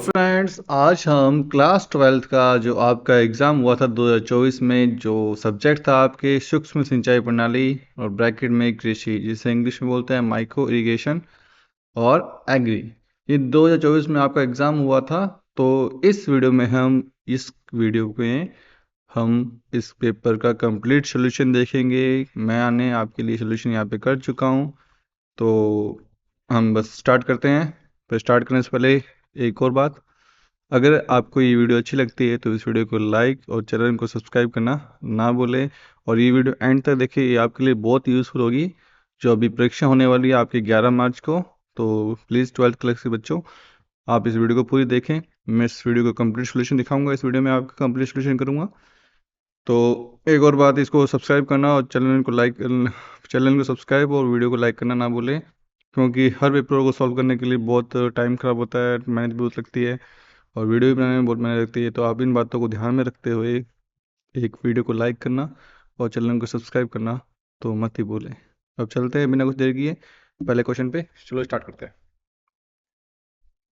Friends, आज हम class 12th का जो आपका एग्ज़ाम हुआ था 2024 में, जो सब्जेक्ट था आपके सूक्ष्म सिंचाई प्रणाली और ब्रैकेट में कृषि, जिसे इंग्लिश में बोलते हैं माइक्रो इरिगेशन और एग्री, ये 2024 में आपका एग्ज़ाम हुआ था। तो इस वीडियो में हम इस पेपर का कंप्लीट सोल्यूशन देखेंगे। मैंने आपके लिए सोल्यूशन यहाँ पे कर चुका हूँ, तो हम बस स्टार्ट करते हैं। पर स्टार्ट करने से पहले एक और बात, अगर आपको ये वीडियो अच्छी लगती है तो इस वीडियो को लाइक और चैनल को सब्सक्राइब करना ना भूलें, और ये वीडियो एंड तक देखिए, ये आपके लिए बहुत यूज़फुल होगी। जो अभी परीक्षा होने वाली है आपकी 11 मार्च को, तो प्लीज़ 12th क्लास के बच्चों, आप इस वीडियो को पूरी देखें। मैं इस वीडियो को कंप्लीट सोल्यूशन दिखाऊंगा, इस वीडियो में आपका कंप्लीट सोल्यूशन करूंगा। तो एक और बात, इसको सब्सक्राइब करना और चैनल को सब्सक्राइब और वीडियो को लाइक करना ना भूलें, क्योंकि हर पेपर को सॉल्व करने के लिए बहुत टाइम ख़राब होता है, मेहनत भी बहुत लगती है और वीडियो भी बनाने में बहुत मेहनत लगती है। तो आप इन बातों को ध्यान में रखते हुए एक वीडियो को लाइक करना और चैनल को सब्सक्राइब करना तो मत ही भूलें। अब चलते हैं बिना कुछ देर किए पहले क्वेश्चन पे, चलो स्टार्ट करते हैं।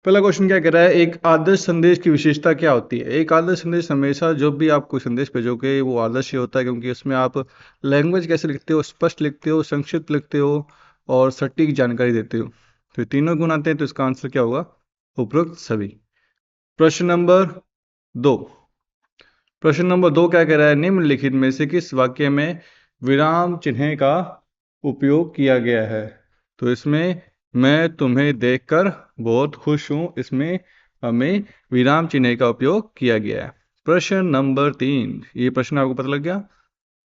पहला क्वेश्चन क्या कह रहा है, एक आदर्श संदेश की विशेषता क्या होती है। एक आदर्श संदेश हमेशा, जो भी आप कोई संदेश भेजोगे वो आदर्श ही होता है, क्योंकि उसमें आप लैंग्वेज कैसे लिखते हो, स्पष्ट लिखते हो, संक्षिप्त लिखते हो और सटीक जानकारी देते हो। तो ये तीनों गुण आते हैं, तो इसका आंसर क्या होगा, उपरोक्त सभी। प्रश्न नंबर 2, क्या कह रहा है, निम्नलिखित में से किस वाक्य में विराम चिन्ह का उपयोग किया गया है। तो इसमें मैं तुम्हें देखकर बहुत खुश हूं, इसमें हमें विराम चिन्ह का उपयोग किया गया है। प्रश्न नंबर 3, ये प्रश्न आपको पता लग गया।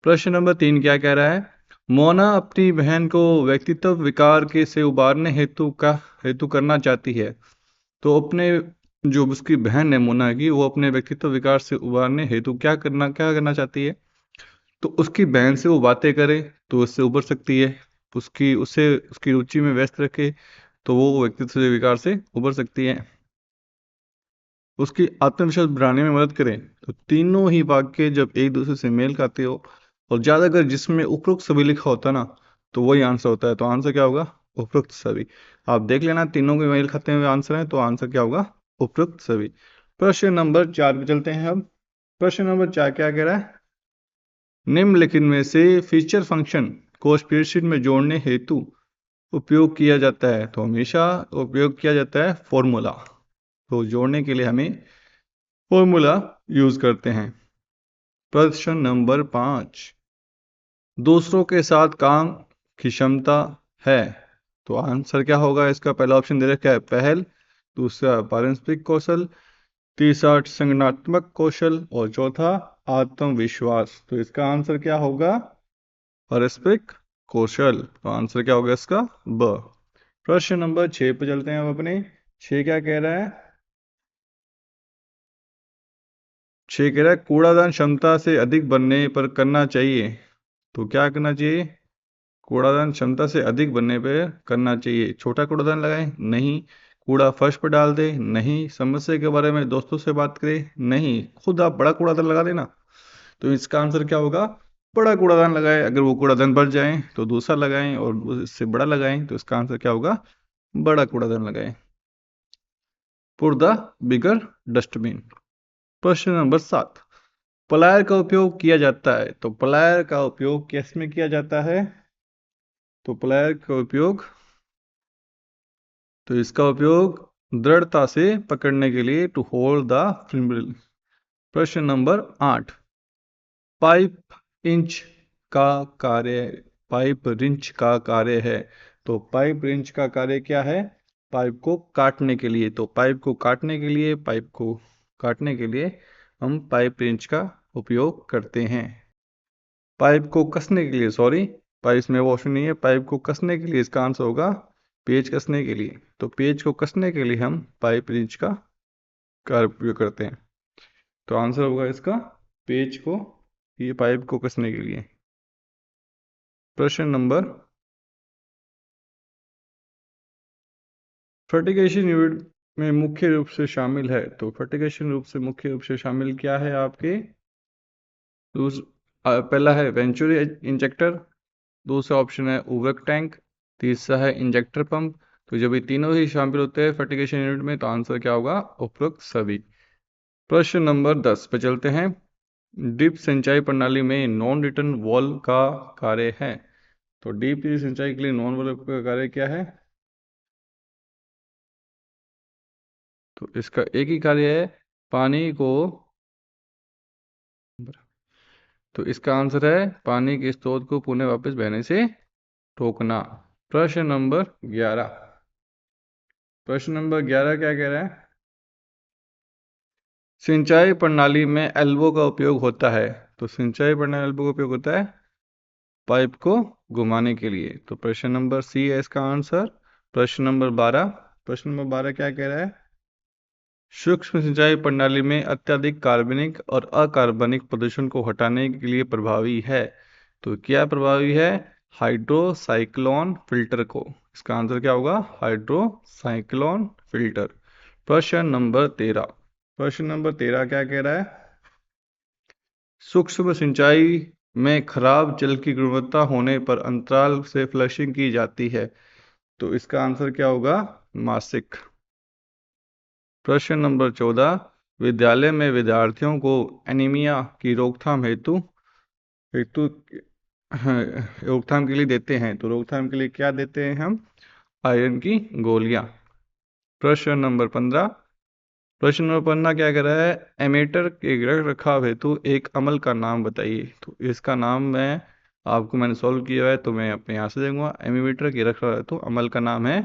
प्रश्न नंबर 3 क्या कह रहा है, मोना अपनी बहन को व्यक्तित्व विकार के से उबारने हेतु करना चाहती है। तो अपने, जो उसकी बहन है मोना की, वो अपने व्यक्तित्व विकार से उबारने हेतु क्या करना चाहती है। तो उसकी बहन से वो बातें करे तो उससे उबर सकती है, उसकी रुचि में व्यस्त रखे तो वो व्यक्तित्व विकार से उबर सकती है, उसकी आत्मविश्वास बढ़ाने में मदद करें। तो तीनों ही वाक्य जब एक दूसरे से मेल खाते हो और ज़्यादातर जिसमें उपरोक्त सभी लिखा होता है ना, तो वही आंसर होता है। तो आंसर क्या होगा, उपरोक्त सभी। आप देख लेना, तीनों के मेल खाते हुए आंसर है, तो आंसर क्या होगा, उपरोक्त सभी। प्रश्न नंबर 4 पे चलते हैं अब। प्रश्न नंबर 4 क्या कह रहा है, निम्नलिखित में से फीचर फंक्शन को स्प्रेडशीट में जोड़ने हेतु उपयोग किया जाता है। तो हमेशा उपयोग किया जाता है फॉर्मूला, तो जोड़ने के लिए हमें फॉर्मूला यूज करते हैं। प्रश्न नंबर 5, दूसरों के साथ काम की क्षमता है। तो आंसर क्या होगा इसका, पहला ऑप्शन दे रखा है पहल, दूसरा पारस्परिक कौशल, तीसरा संगठनात्मक कौशल और चौथा आत्मविश्वास। तो इसका आंसर क्या होगा, पारस्परिक कौशल। तो आंसर क्या होगा इसका, ब। प्रश्न नंबर 6 पे चलते हैं हम अपने। 6 क्या कह रहा है, 6 कह रहा है कूड़ादान क्षमता से अधिक बनने पर करना चाहिए। तो क्या करना चाहिए, कूड़ादान क्षमता से अधिक बनने पर करना चाहिए। छोटा कूड़ादान लगाएं, नहीं। कूड़ा फर्श पर डाल दे, नहीं। समस्या के बारे में दोस्तों से बात करें, नहीं। खुद आप बड़ा कूड़ादान लगा देना। तो इसका आंसर क्या होगा, बड़ा कूड़ादान लगाएं। अगर वो कूड़ादान बढ़ जाए तो दूसरा लगाएं और इससे बड़ा लगाएं, तो इसका आंसर क्या होगा, बड़ा कूड़ादान लगाएं। Put the bigger dustbin. प्रश्न नंबर 7, प्लायर का उपयोग किया जाता है। तो प्लायर का उपयोग किस में किया जाता है, तो प्लायर का उपयोग, तो इसका उपयोग दृढ़ता से पकड़ने के लिए, टू होल्ड द फिम्बल। प्रश्न नंबर 8, पाइप इंच का कार्य, पाइप रिंच का कार्य है। तो पाइप रिंच का कार्य क्या है, पाइप को काटने के लिए। तो पाइप को काटने के लिए हम पाइप रिंच का उपयोग करते हैं। पाइप को कसने के लिए, सॉरी, पाइप में वो ऑप्शन नहीं है, पाइप को कसने के लिए इसका आंसर होगा पेज कसने के लिए। तो पेज को कसने के लिए हम पाइप रिंच का उपयोग करते हैं। तो आंसर होगा इसका पेज को, ये पाइप को कसने के लिए। प्रश्न नंबर, फर्टिगेशन यूनिट में मुख्य रूप से शामिल है। तो फर्टिगेशन रूप से मुख्य रूप से शामिल क्या है आपके, पहला है वेंचुरी इंजेक्टर, दूसरा ऑप्शन है उवर्क टैंक, तीसरा है इंजेक्टर पंप, तो जब ये तीनों ही शामिल होते हैं फर्टिगेशन यूनिट में तो आंसर क्या होगा? उपरोक्त सभी। प्रश्न नंबर 10 पे चलते हैं। ड्रिप सिंचाई प्रणाली में नॉन रिटर्न वॉल का कार्य है। तो ड्रिप सिंचाई के लिए नॉन वॉल का कार्य क्या है? तो इसका एक ही कार्य है, पानी को, तो इसका आंसर है पानी के स्रोत को पुनः वापस बहने से रोकना। प्रश्न नंबर 11। प्रश्न नंबर 11 क्या कह रहा है? सिंचाई प्रणाली में एल्बो का उपयोग होता है। तो सिंचाई प्रणाली में एल्बो का उपयोग होता है पाइप को घुमाने के लिए। तो प्रश्न नंबर सी है इसका आंसर। प्रश्न नंबर 12। प्रश्न नंबर 12 क्या कह रहा है? सूक्ष्म सिंचाई प्रणाली में अत्यधिक कार्बनिक और अकार्बनिक प्रदूषण को हटाने के लिए प्रभावी है। तो क्या प्रभावी है? हाइड्रोसाइक्लोन फिल्टर को। इसका आंसर क्या होगा? Hydrocyclone filter. प्रश्न नंबर 13। प्रश्न नंबर 13 क्या कह रहा है? सूक्ष्म सिंचाई में खराब जल की गुणवत्ता होने पर अंतराल से फ्लशिंग की जाती है। तो इसका आंसर क्या होगा? मासिक। प्रश्न नंबर 14। विद्यालय में विद्यार्थियों को एनीमिया की रोकथाम हेतु हेतु हाँ, रोकथाम के लिए देते हैं। तो रोकथाम के लिए क्या देते हैं हम? आयरन की गोलियां। प्रश्न नंबर 15। प्रश्न नंबर 15 क्या कह रहा है? एमीटर के रख रखाव हेतु एक अमल का नाम बताइए। तो इसका नाम मैंने सॉल्व किया है तो मैं अपने यहाँ से दूंगा। एमीटर के रख रखाव हेतु अमल का नाम है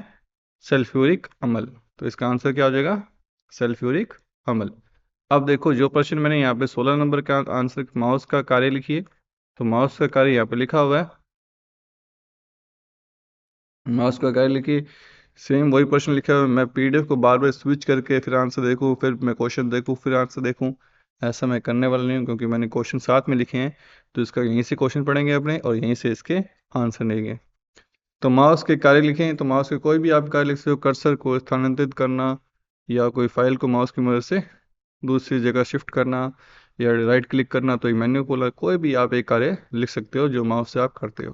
सल्फ्यूरिक अम्ल। तो इसका आंसर क्या हो जाएगा? सल्फ्यूरिक अम्ल। अब देखो जो प्रश्न मैंने यहाँ पे 16 नंबर का आंसर माउस का कार्य लिखिए। तो माउस का कार्य यहाँ पे लिखा हुआ है। माउस का कार्य लिखिए। सेम वही प्रश्न लिखा हुआ है। मैं पीडीएफ को बार बार स्विच करके फिर आंसर देखूँ, फिर मैं क्वेश्चन देखूँ, फिर आंसर देखूँ, ऐसा मैं करने वाला नहीं हूँ क्योंकि मैंने क्वेश्चन साथ में लिखे हैं। तो इसका यहीं से क्वेश्चन पढ़ेंगे अपने और यहीं से इसके आंसर देंगे। तो माउस के कार्य लिखें। तो माउस के कोई भी आप कार्य लिख सकते हो। कर्सर को स्थानांतरित करना, या कोई फाइल को माउस की मदद से दूसरी जगह शिफ्ट करना, या राइट क्लिक करना। तो मेन्यू खोला, कोई भी आप एक कार्य लिख सकते हो जो माउस से आप करते हो।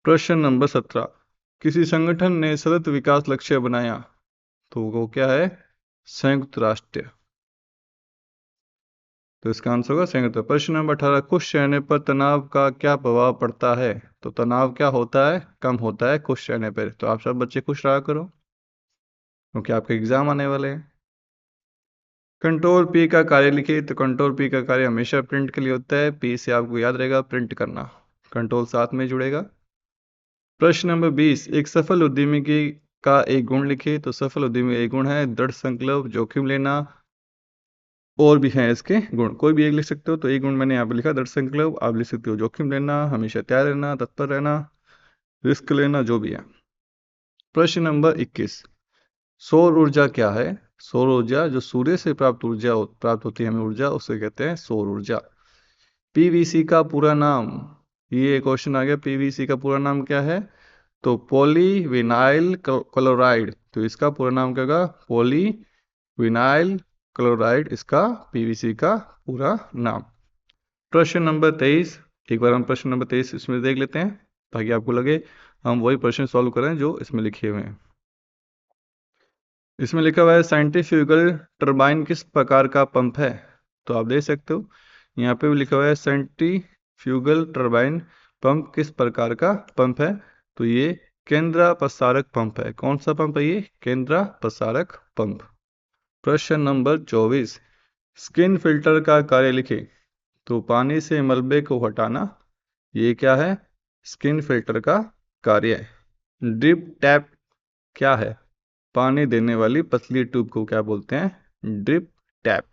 प्रश्न नंबर 17। किसी संगठन ने सतत विकास लक्ष्य बनाया। तो वो क्या है? संयुक्त राष्ट्र। तो इसका आंसर होगा संयुक्त। प्रश्न नंबर 18। खुश रहने पर तनाव का क्या प्रभाव पड़ता है। तो तनाव क्या होता है? कम होता है खुश रहने पर। तो आप सब बच्चे खुश रहा करो क्योंकि आपके एग्जाम आने वाले हैं। कंट्रोल पी का कार्य लिखिए। तो कंट्रोल पी का कार्य हमेशा प्रिंट के लिए होता है। पी से आपको याद रहेगा प्रिंट करना, कंट्रोल साथ में जुड़ेगा। प्रश्न नंबर 20। एक सफल उद्यमी का एक गुण लिखिए। तो सफल उद्यमी एक गुण है दृढ़ संकल्प, जोखिम लेना, और भी हैं इसके गुण, कोई भी एक लिख सकते हो। तो एक गुण मैंने यहाँ पे लिखा दृढ़ संकल्प। आप लिख सकते हो जोखिम लेना, हमेशा तैयार रहना, तत्पर रहना, रिस्क लेना, जो भी है। प्रश्न नंबर 21। सौर ऊर्जा क्या है? सौर ऊर्जा जो सूर्य से प्राप्त होती है हमें ऊर्जा, उसे कहते हैं सौर ऊर्जा। पीवीसी का पूरा नाम, ये क्वेश्चन आ गया। पीवीसी का पूरा नाम क्या है? तो पॉली विनाइल क्लोराइड। तो इसका पूरा नाम क्या होगा? पॉली विनाइल क्लोराइड, इसका पीवीसी का पूरा नाम। प्रश्न नंबर 23। एक बार हम प्रश्न नंबर 23 इसमें देख लेते हैं ताकि आपको लगे हम वही प्रश्न सॉल्व करें जो इसमें लिखे हुए हैं। इसमें लिखा हुआ है सेंट्रीफ्यूगल टरबाइन किस प्रकार का पंप है। तो आप देख सकते हो यहाँ पे भी लिखा हुआ है सेंट्रीफ्यूगल टरबाइन पंप किस प्रकार का पंप है। तो ये केंद्रापसारक पंप है। कौन सा पंप है ये? केंद्रापसारक पंप। प्रश्न नंबर 24। स्किन फिल्टर का कार्य लिखे। तो पानी से मलबे को हटाना, ये क्या है? स्किन फिल्टर का कार्य है। ड्रिप टैप क्या है? पानी देने वाली पतली ट्यूब को क्या बोलते हैं? Drip tap.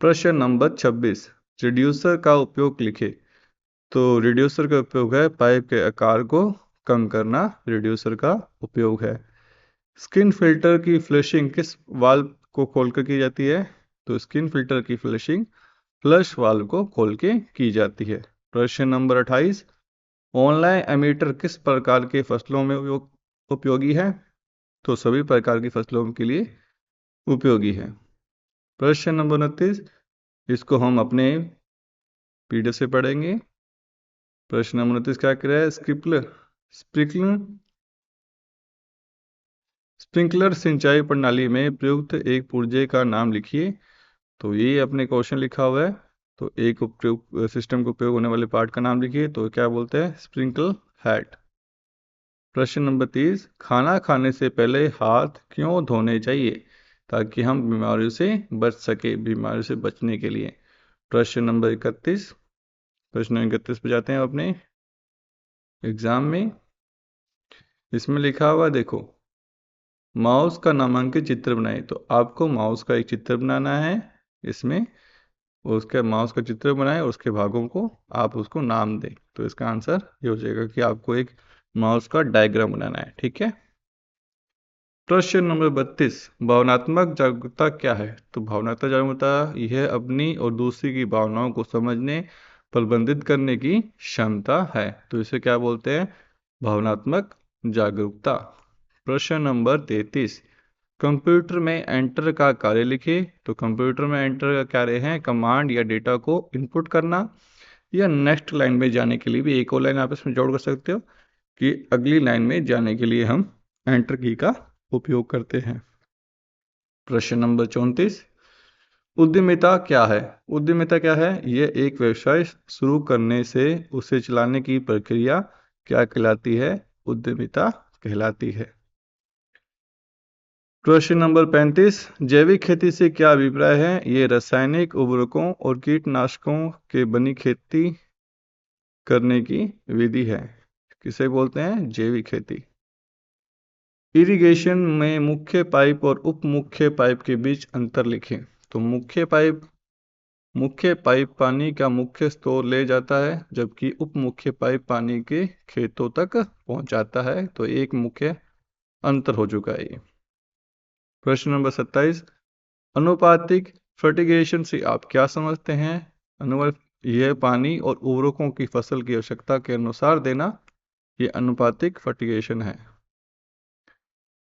प्रश्न नंबर 26। रिड्यूसर का उपयोग लिखे। तो रिड्यूसर का उपयोग है पाइप के आकार को कम करना, रिड्यूसर का उपयोग है। स्किन फिल्टर की फ्लशिंग किस वाल्व को खोलकर की जाती है? तो स्किन फिल्टर की फ्लशिंग फ्लश वाल्व को खोल के की जाती है। प्रश्न नंबर 28। ऑनलाइन एमीटर किस प्रकार के फसलों में उपयोगी है? तो सभी प्रकार की फसलों के लिए उपयोगी है। प्रश्न नंबर 29। इसको हम अपने पीडीएफ से पढ़ेंगे। प्रश्न नंबर 29 क्या कह रहा है? स्प्रिंकलर स्प्रिंकलर सिंचाई प्रणाली में प्रयुक्त एक पुर्जे का नाम लिखिए। तो ये अपने क्वेश्चन लिखा हुआ है। तो एक उपयोग सिस्टम को उपयोग होने वाले पार्ट का नाम लिखिए। तो क्या बोलते हैं? Sprinkle head. प्रश्न नंबर 30, खाना खाने से पहले हाथ क्यों धोने चाहिए? ताकि हम बीमारियों से बच सके, बीमारियों से बचने के लिए। प्रश्न नंबर 31, प्रश्न 31 पे जाते हैं अपने एग्जाम में। इसमें लिखा हुआ देखो, माउस का नामांकित चित्र बनाए। तो आपको माउस का एक चित्र बनाना है इसमें, उसके माउस का चित्र बनाए और उसके भागों को आप उसको नाम दें। तो इसका आंसर ये हो जाएगा कि आपको एक माउस का डायग्राम बनाना है। ठीक है। प्रश्न नंबर 32, भावनात्मक जागरूकता क्या है? तो भावनात्मक जागरूकता यह अपनी और दूसरी की भावनाओं को समझने, प्रबंधित करने की क्षमता है। तो इसे क्या बोलते हैं? भावनात्मक जागरूकता। प्रश्न नंबर 33, कंप्यूटर में एंटर का कार्य लिखिए। तो कंप्यूटर में एंटर का कार्य है कमांड या डेटा को इनपुट करना, या नेक्स्ट लाइन में जाने के लिए भी एक और लाइन आप इसमें जोड़ कर सकते हो कि अगली लाइन में जाने के लिए हम एंटर की का उपयोग करते हैं। प्रश्न नंबर 34, उद्यमिता क्या है? उद्यमिता क्या है? यह एक व्यवसाय शुरू करने से उसे चलाने की प्रक्रिया क्या कहलाती है? उद्यमिता कहलाती है। प्रश्न नंबर 35, जैविक खेती से क्या अभिप्राय है? ये रासायनिक उर्वरकों और कीटनाशकों के बनी खेती करने की विधि है। किसे बोलते हैं? जैविक खेती। इरिगेशन में मुख्य पाइप और उप मुख्य पाइप के बीच अंतर लिखें। तो मुख्य पाइप पानी का मुख्य स्रोत ले जाता है, जबकि उप मुख्य पाइप पानी के खेतों तक पहुंचाता है। तो एक मुख्य अंतर हो चुका है ये। प्रश्न नंबर 27, अनुपातिक फर्टिगेशन से आप क्या समझते हैं? यह पानी और उर्वरकों की फसल की आवश्यकता के अनुसार देना, ये अनुपातिक फर्टिगेशन है।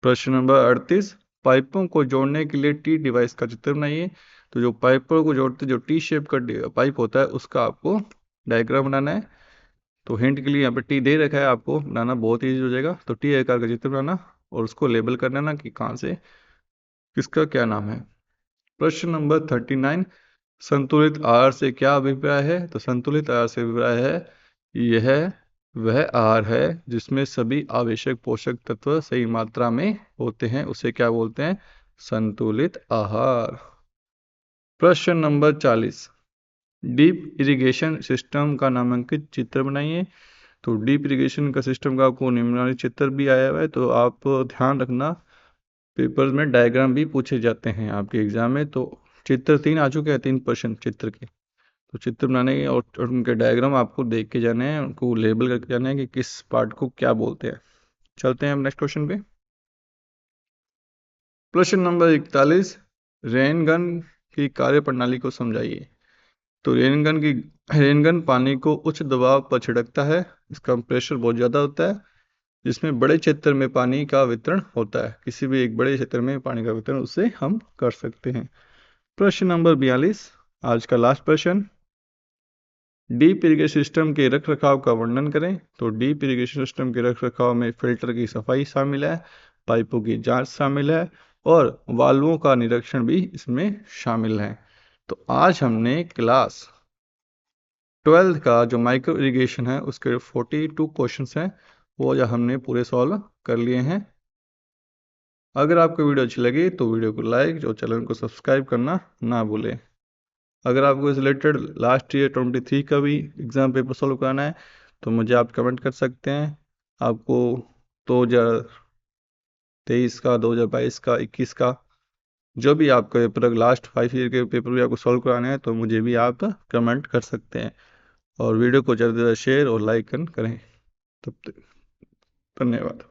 प्रश्न नंबर 38, पाइपों को जोड़ने के लिए टी डिवाइस का चित्र बनाइए। तो जो पाइपों को जोड़ते जो टी शेप का पाइप होता है उसका आपको डायग्राम बनाना है। तो हिंट के लिए यहाँ पे टी दे रखा है, आपको बनाना बहुत ईजी हो जाएगा। तो टी आकार का चित्र बनाना और उसको लेबल करना ना कि कहाँ से किसका क्या नाम है। प्रश्न नंबर 39, संतुलित आहार से क्या अभिप्राय है? तो संतुलित आहार से अभिप्राय है यह वह आहार है जिसमें सभी आवश्यक पोषक तत्व सही मात्रा में होते हैं, उसे क्या बोलते हैं? संतुलित आहार। प्रश्न नंबर 40, डीप इरिगेशन सिस्टम का नामांकित चित्र बनाइए। तो डीप इरिगेशन का सिस्टम का आपको निम्नलिखित चित्र भी आया हुआ है, तो आप ध्यान रखना पेपर में डायग्राम भी पूछे जाते हैं आपके एग्जाम में। तो चित्र 3 आ चुके हैं, 3 प्रश्न चित्र के। तो चित्र बनाने के और उनके डायग्राम आपको देख के जाने हैं, उनको लेबल करके जाना है कि किस पार्ट को क्या बोलते हैं। चलते हैं अब नेक्स्ट क्वेश्चन पे। प्रश्न नंबर 41, रेनगन की कार्य प्रणाली को समझाइए। तो रेनगन पानी को उच्च दबाव पर छिड़कता है। इसका प्रेशर बहुत ज़्यादा होता है, जिसमें बड़े क्षेत्र में पानी का वितरण होता है। किसी भी एक बड़े क्षेत्र में पानी का वितरण उससे हम कर सकते हैं। प्रश्न नंबर 42, आज का लास्ट प्रश्न, डीप इरिगेशन सिस्टम के रख रखाव का वर्णन करें। तो डीप इरिगेशन सिस्टम के रख रखाव में फिल्टर की सफाई शामिल है, पाइपों की जांच शामिल है और वाल्वों का निरीक्षण भी इसमें शामिल है। तो आज हमने क्लास 12 का जो माइक्रो इरिगेशन है उसके 42 क्वेश्चंस हैं, वो जो हमने पूरे सॉल्व कर लिए हैं। अगर आपको वीडियो अच्छी लगी तो वीडियो को लाइक और चैनल को सब्सक्राइब करना ना भूलें। अगर आपको इस रिलेटेड लास्ट ईयर 23 का भी एग्ज़ाम पेपर सॉल्व कराना है तो मुझे आप कमेंट कर सकते हैं। आपको 2023 का, 2022 का, 21 का जो भी आपका पेपर, लास्ट 5 ईयर के पेपर भी आपको सॉल्व कराना है तो मुझे भी आप कमेंट कर सकते हैं। और वीडियो को ज़्यादा से ज़्यादा शेयर और लाइक करें। तब तक धन्यवाद।